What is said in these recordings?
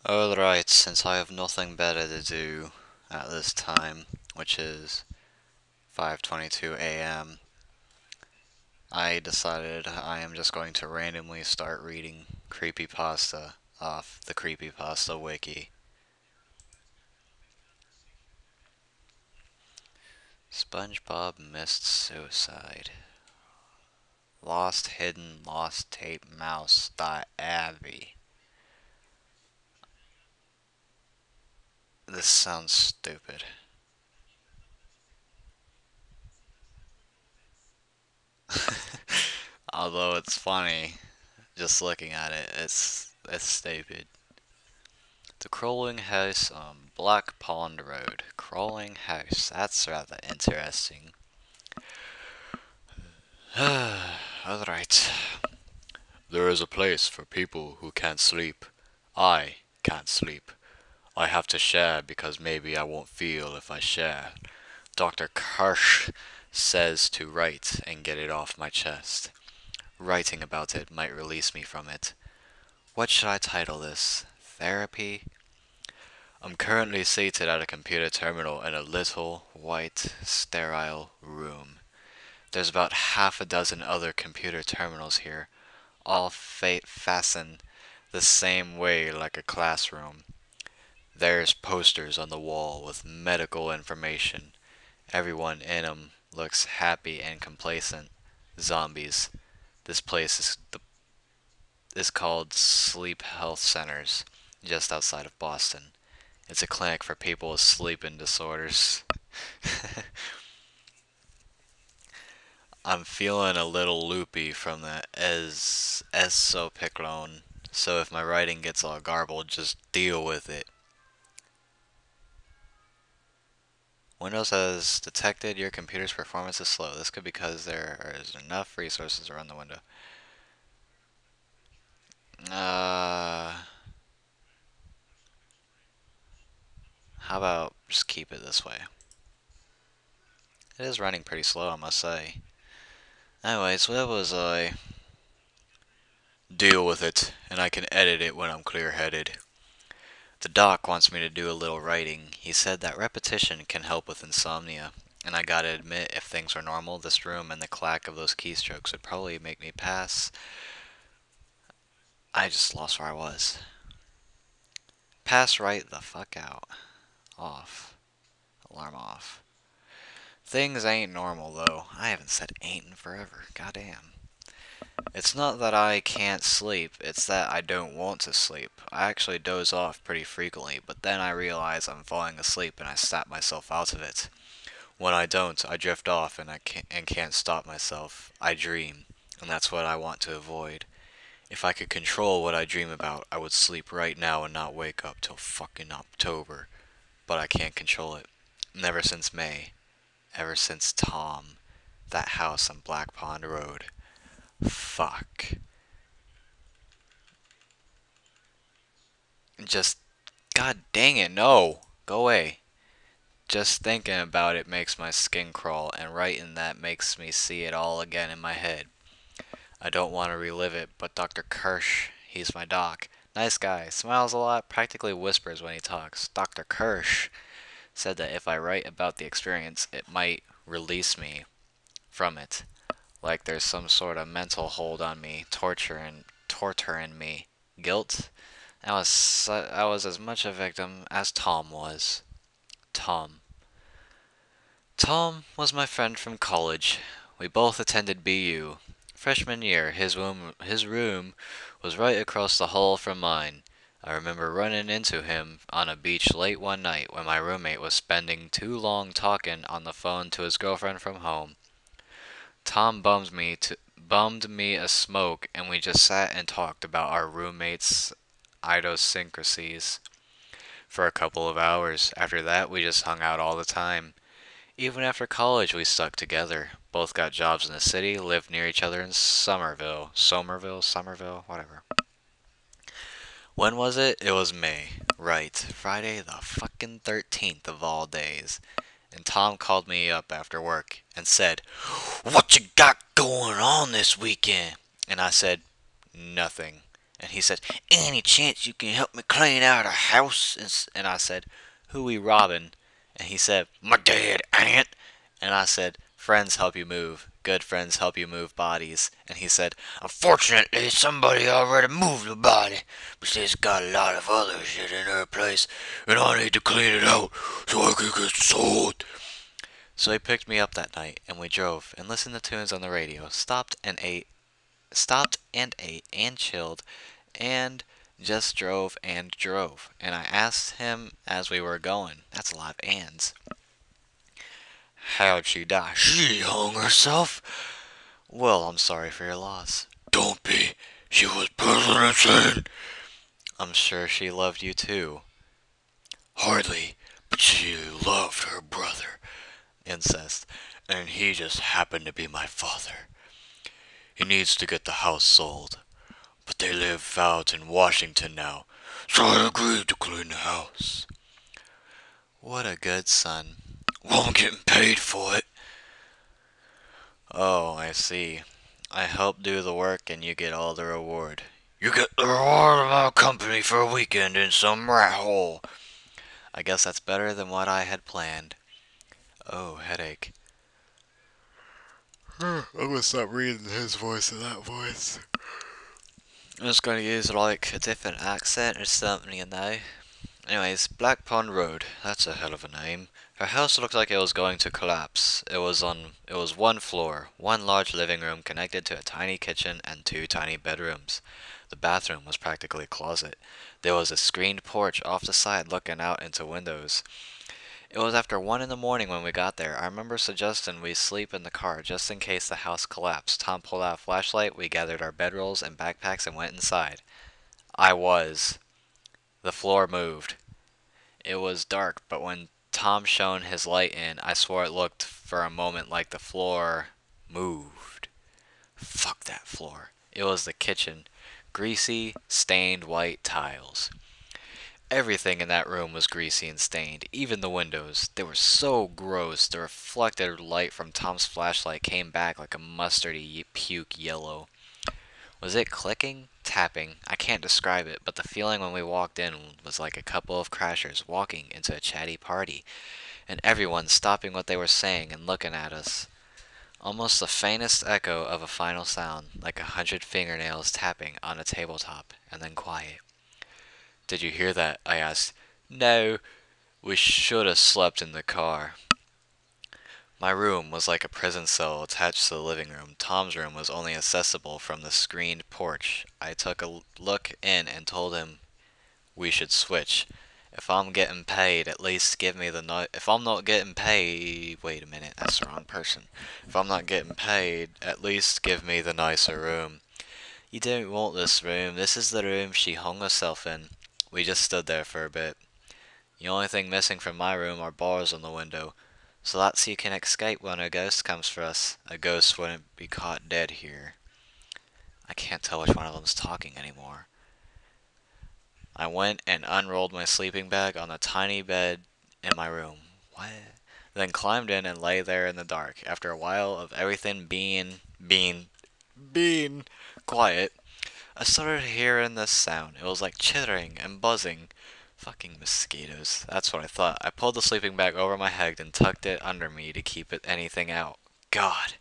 Alright, since I have nothing better to do at this time, which is 5:22 a.m., I decided I am just going to randomly start reading creepypasta off the creepypasta wiki. SpongeBob missed suicide. Lost hidden lost tape mouse. Abby. This sounds stupid. Although it's funny, just looking at it, it's stupid. The crawling house on Black Pond Road. Crawling house. That's rather interesting. Alright. There is a place for people who can't sleep. I can't sleep. I have to share because maybe I won't feel if I share. Dr. Kirsch says to write and get it off my chest. Writing about it might release me from it. What should I title this? Therapy? I'm currently seated at a computer terminal in a little, white, sterile room. There's about half a dozen other computer terminals here, all fastened the same way like a classroom. There's posters on the wall with medical information. Everyone in 'em looks happy and complacent. Zombies. This place is called Sleep Health Centers, just outside of Boston. It's a clinic for people with sleeping disorders. I'm feeling a little loopy from the esopiclone, so if my writing gets all garbled, just deal with it. Windows has detected your computer's performance is slow. This could be because there is enough resources to run the window. Uh, how about just keep it this way? It is running pretty slow, I must say. Anyways, where was I? Deal with it, and I can edit it when I'm clear-headed. The doc wants me to do a little writing. He said that repetition can help with insomnia. And I gotta admit, if things were normal, this room and the clack of those keystrokes would probably make me pass. I just lost where I was. Pass right the fuck out. Off. Alarm off. Things ain't normal though. I haven't said ain't in forever. Goddamn. It's not that I can't sleep, it's that I don't want to sleep. I actually doze off pretty frequently, but then I realize I'm falling asleep and I snap myself out of it. When I don't, I drift off and can't stop myself. I dream, and that's what I want to avoid. If I could control what I dream about, I would sleep right now and not wake up till fucking October. But I can't control it. Never since May. Ever since Tom. That house on Black Pond Road. Fuck. Just, god dang it, no! Go away. Just thinking about it makes my skin crawl, and writing that makes me see it all again in my head. I don't want to relive it, but Dr. Kirsch, he's my doc. Nice guy, smiles a lot, practically whispers when he talks. Dr. Kirsch said that if I write about the experience, it might release me from it. Like there's some sort of mental hold on me, torturing me. Guilt? I was as much a victim as Tom was. Tom. Tom was my friend from college. We both attended BU. Freshman year, his room was right across the hall from mine. I remember running into him on a beach late one night when my roommate was spending too long talking on the phone to his girlfriend from home. Tom bummed me a smoke and we just sat and talked about our roommates' idiosyncrasies for a couple of hours. After that, we just hung out all the time. Even after college, we stuck together. Both got jobs in the city, lived near each other in Somerville, whatever. When was it? It was May. Right. Friday the fucking 13th of all days. And Tom called me up after work and said, "What you got going on this weekend?" And I said, "Nothing." And he said, "Any chance you can help me clean out a house?" And I said, "Who we robbing?" And he said, "My dad, aunt." And I said, "Friends help you move. Good friends help you move bodies." And he said, "Unfortunately, somebody already moved the body, but she's got a lot of other shit in her place, and I need to clean it out so I can get sold." So he picked me up that night, and we drove and listened to tunes on the radio, stopped and ate and chilled, and just drove and drove. And I asked him as we were going, that's a lot of ands, "How'd she die?" "She hung herself." "Well, I'm sorry for your loss." "Don't be. She was perfectly insane." "I'm sure she loved you too." "Hardly, but she loved her brother." Incest. "And he just happened to be my father. He needs to get the house sold. But they live out in Washington now, so I agreed to clean the house." "What a good son." "Well, I'm getting paid for it." "Oh, I see. I help do the work and you get all the reward." "You get the reward of my company for a weekend in some rat hole." "I guess that's better than what I had planned." Oh, headache. I'm gonna stop reading his voice in that voice. I'm just gonna use like a different accent or something, you know. Anyways, Black Pond Road. That's a hell of a name. Her house looked like it was going to collapse. It was one floor, one large living room connected to a tiny kitchen and two tiny bedrooms. The bathroom was practically a closet. There was a screened porch off the side looking out into windows. It was after 1 in the morning when we got there. I remember suggesting we sleep in the car just in case the house collapsed. Tom pulled out a flashlight, we gathered our bedrolls and backpacks and went inside. I was. The floor moved. It was dark, but when Tom shone his light in, I swore it looked for a moment like the floor moved. Fuck that floor. It was the kitchen. Greasy, stained white tiles. Everything in that room was greasy and stained, even the windows. They were so gross. The reflected light from Tom's flashlight came back like a mustardy puke yellow. Was it clicking? Tapping? I can't describe it, but the feeling when we walked in was like a couple of crashers walking into a chatty party, and everyone stopping what they were saying and looking at us. Almost the faintest echo of a final sound, like 100 fingernails tapping on a tabletop, and then quiet. "Did you hear that?" I asked. "No, we should have slept in the car." My room was like a prison cell attached to the living room. Tom's room was only accessible from the screened porch. I took a look in and told him we should switch. If I'm getting paid, at least give me the no- If I'm not getting paid, wait a minute, that's the wrong person. If I'm not getting paid, at least give me the nicer room. "You don't want this room. This is the room she hung herself in." We just stood there for a bit. "The only thing missing from my room are bars on the window. So that's so you can escape when a ghost comes for us. A ghost wouldn't be caught dead here." I can't tell which one of them's talking anymore. I went and unrolled my sleeping bag on the tiny bed in my room. What? Then climbed in and lay there in the dark. After a while of everything being quiet, I started hearing this sound. It was like chittering and buzzing. Fucking mosquitoes. That's what I thought. I pulled the sleeping bag over my head and tucked it under me to keep anything out. God,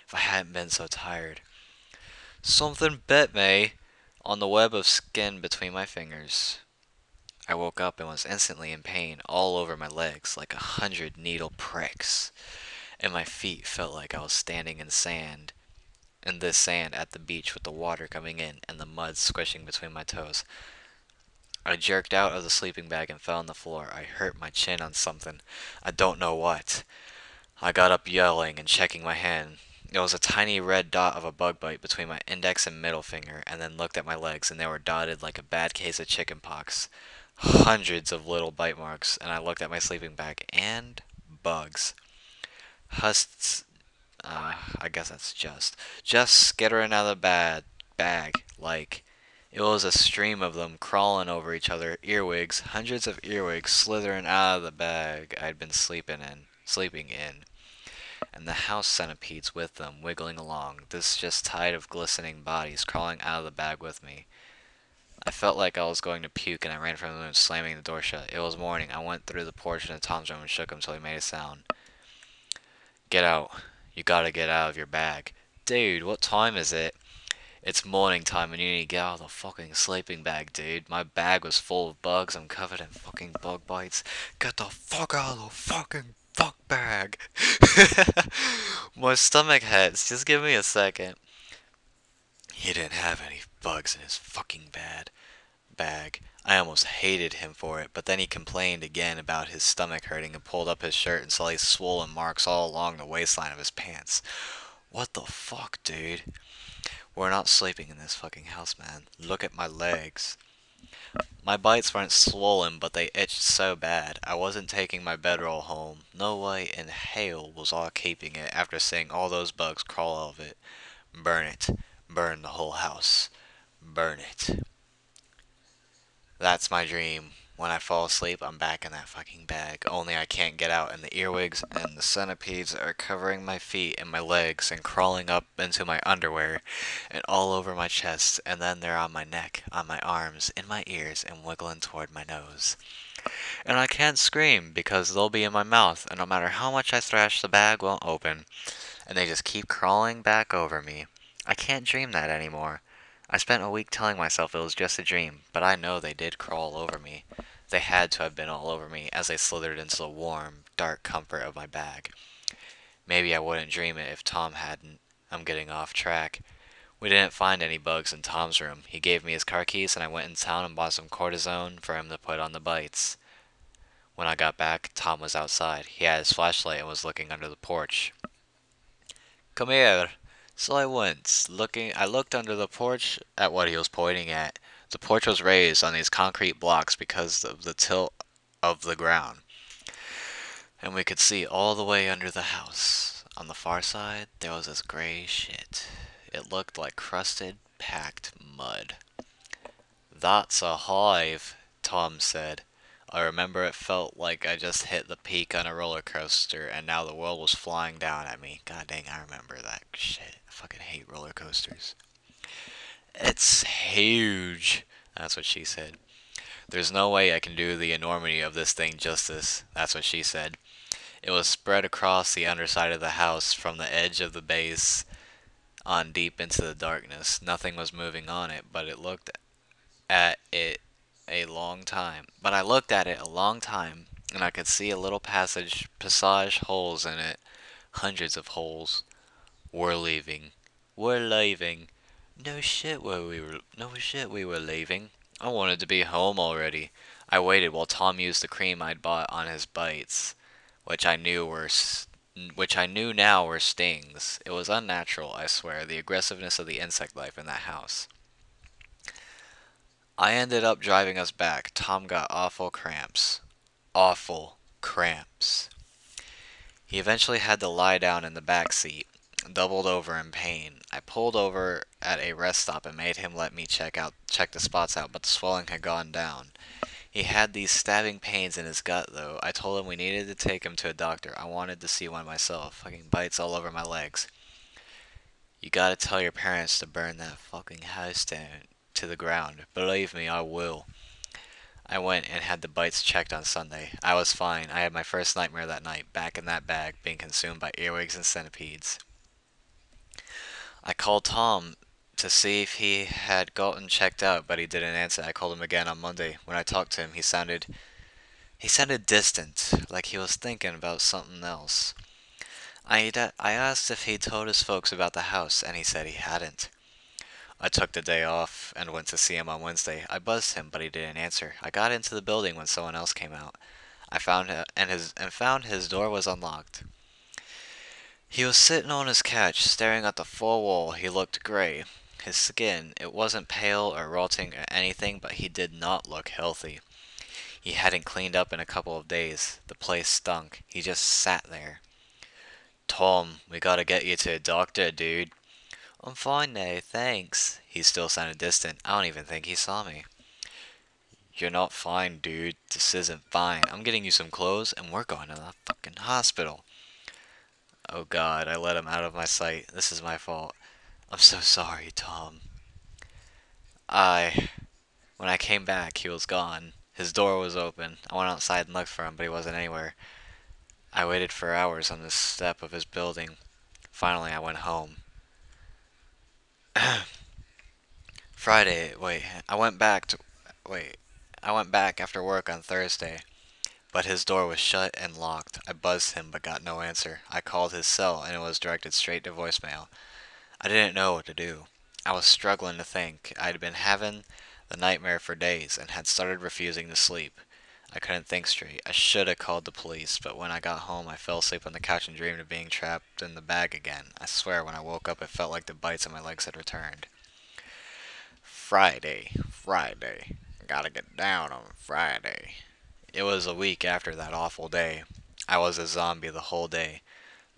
if I hadn't been so tired. Something bit me on the web of skin between my fingers. I woke up and was instantly in pain all over my legs, like 100 needle pricks. And my feet felt like I was standing in this sand at the beach with the water coming in and the mud squishing between my toes. I jerked out of the sleeping bag and fell on the floor. I hurt my chin on something. I don't know what. I got up yelling and checking my hand. There was a tiny red dot of a bug bite between my index and middle finger, and then looked at my legs, and they were dotted like a bad case of chicken pox. Hundreds of little bite marks, and I looked at my sleeping bag, and bugs. Husks, I guess that's just skittering out of the bag, like it was a stream of them crawling over each other, earwigs, hundreds of earwigs slithering out of the bag I'd been sleeping in, and the house centipedes with them wiggling along, this just tide of glistening bodies crawling out of the bag with me. I felt like I was going to puke and I ran from the room, slamming the door shut. It was morning. I went through the porch into Tom's room and shook him till he made a sound. Get out. You gotta get out of your bag. Dude, what time is it? It's morning time and you need to get out of the fucking sleeping bag, dude. My bag was full of bugs. I'm covered in fucking bug bites. Get the fuck out of the fucking fuck bag. My stomach hurts. Just give me a second. He didn't have any bugs in his fucking bag. I almost hated him for it, but then he complained again about his stomach hurting and pulled up his shirt and saw these swollen marks all along the waistline of his pants. What the fuck, dude? We're not sleeping in this fucking house, man. Look at my legs. My bites weren't swollen, but they itched so bad. I wasn't taking my bedroll home. No way in hell was I keeping it after seeing all those bugs crawl out of it. Burn it. Burn the whole house. Burn it. That's my dream. When I fall asleep, I'm back in that fucking bag. Only I can't get out, and the earwigs and the centipedes are covering my feet and my legs and crawling up into my underwear and all over my chest, and then they're on my neck, on my arms, in my ears, and wiggling toward my nose. And I can't scream because they'll be in my mouth, and no matter how much I thrash, the bag won't open, and they just keep crawling back over me. I can't dream that anymore. I spent a week telling myself it was just a dream, but I know they did crawl over me. They had to have been all over me as they slithered into the warm, dark comfort of my bag. Maybe I wouldn't dream it if Tom hadn't. I'm getting off track. We didn't find any bugs in Tom's room. He gave me his car keys and I went in town and bought some cortisone for him to put on the bites. When I got back, Tom was outside. He had his flashlight and was looking under the porch. Come here. So I went, looking. I looked under the porch at what he was pointing at. The porch was raised on these concrete blocks because of the tilt of the ground, and we could see all the way under the house. On the far side, there was this gray shit. It looked like crusted, packed mud. That's a hive, Tom said. I remember it felt like I just hit the peak on a roller coaster and now the world was flying down at me. God dang, I remember that shit. I fucking hate roller coasters. It's huge. That's what she said. There's no way I can do the enormity of this thing justice. That's what she said. It was spread across the underside of the house from the edge of the base on deep into the darkness. Nothing was moving on it, but it looked at it a long time. But I looked at it a long time, and I could see a little passage holes in it. Hundreds of holes. We're leaving. We're leaving. No shit we were leaving. I wanted to be home already. I waited while Tom used the cream I'd bought on his bites, which I knew were which I knew now were stings. It was unnatural, I swear, the aggressiveness of the insect life in that house. I ended up driving us back. Tom got awful cramps. Awful cramps. He eventually had to lie down in the back seat, doubled over in pain. I pulled over at a rest stop and made him let me check the spots out, but the swelling had gone down. He had these stabbing pains in his gut though. I told him we needed to take him to a doctor. I wanted to see one myself. Fucking bites all over my legs. You gotta tell your parents to burn that fucking house down to the ground. Believe me, I will. I went and had the bites checked on Sunday. I was fine. I had my first nightmare that night, back in that bag, being consumed by earwigs and centipedes. I called Tom to see if he had gotten checked out, but he didn't answer. I called him again on Monday. When I talked to him, he sounded distant, like he was thinking about something else. I asked if he'd told his folks about the house, and he said he hadn't. I took the day off and went to see him on Wednesday. I buzzed him, but he didn't answer. I got into the building when someone else came out. I found his door was unlocked. He was sitting on his couch, staring at the far wall. He looked gray. His skin, it wasn't pale or rotting or anything, but he did not look healthy. He hadn't cleaned up in a couple of days. The place stunk. He just sat there. Tom, we gotta get you to a doctor, dude. I'm fine now, thanks. He still sounded distant. I don't even think he saw me. You're not fine, dude. This isn't fine. I'm getting you some clothes, and we're going to the fucking hospital. Oh god, I let him out of my sight. This is my fault. I'm so sorry, Tom. I When I came back, he was gone. His door was open. I went outside and looked for him, but he wasn't anywhere. I waited for hours on the step of his building. Finally, I went home. Friday, wait, I went back to, wait, I went back after work on Thursday, but his door was shut and locked. I buzzed him but got no answer. I called his cell and it was directed straight to voicemail. I didn't know what to do. I was struggling to think. I'd been having the nightmare for days and had started refusing to sleep. I couldn't think straight. I should have called the police, but when I got home, I fell asleep on the couch and dreamed of being trapped in the bag again. I swear, when I woke up, it felt like the bites on my legs had returned. Friday. Gotta get down on Friday. It was a week after that awful day. I was a zombie the whole day.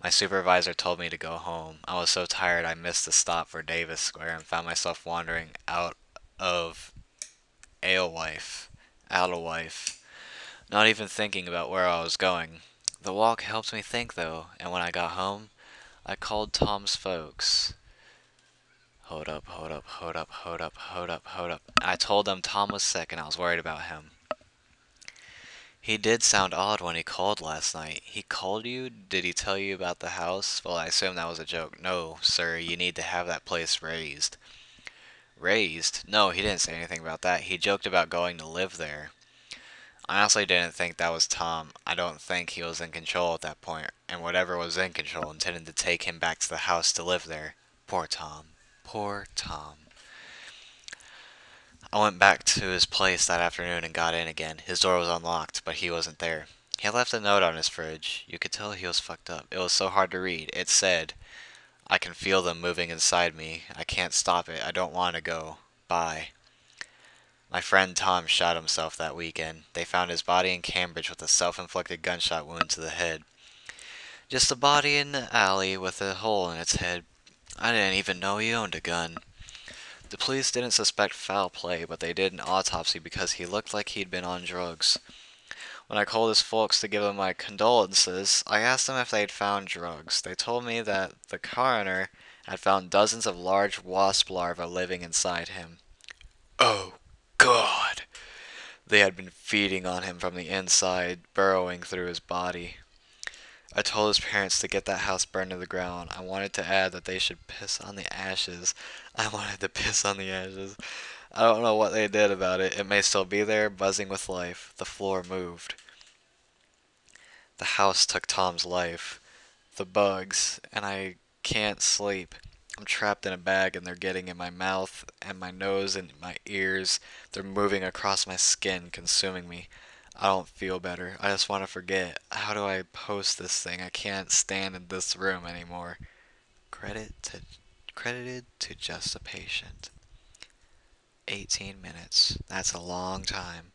My supervisor told me to go home. I was so tired I missed the stop for Davis Square and found myself wandering of Alewife, Alewife, not even thinking about where I was going. The walk helped me think though, and when I got home, I called Tom's folks. Hold up. I told them Tom was sick and I was worried about him. He did sound odd when he called last night. He called you? Did he tell you about the house? Well, I assume that was a joke. No, sir, you need to have that place raised. Raised? No, he didn't say anything about that. He joked about going to live there. I honestly didn't think that was Tom. I don't think he was in control at that point, and whatever was in control intended to take him back to the house to live there. Poor Tom. Poor Tom. I went back to his place that afternoon and got in again. His door was unlocked, but he wasn't there. He had left a note on his fridge. You could tell he was fucked up. It was so hard to read. It said, I can feel them moving inside me. I can't stop it. I don't want to go. Bye. My friend Tom shot himself that weekend. They found his body in Cambridge with a self-inflicted gunshot wound to the head. Just a body in the alley with a hole in its head. I didn't even know he owned a gun. The police didn't suspect foul play, but they did an autopsy because he looked like he'd been on drugs. When I called his folks to give them my condolences, I asked them if they'd found drugs. They told me that the coroner had found dozens of large wasp larvae living inside him. Oh, God! They had been feeding on him from the inside, burrowing through his body. I told his parents to get that house burned to the ground. I wanted to add that they should piss on the ashes. I wanted to piss on the ashes. I don't know what they did about it. It may still be there, buzzing with life. The floor moved. The house took Tom's life. The bugs, and I can't sleep. I'm trapped in a bag and they're getting in my mouth and my nose and my ears. They're moving across my skin, consuming me. I don't feel better. I just want to forget. How do I post this thing? I can't stand in this room anymore. Credit to credited to just a patient. 18 minutes. That's a long time.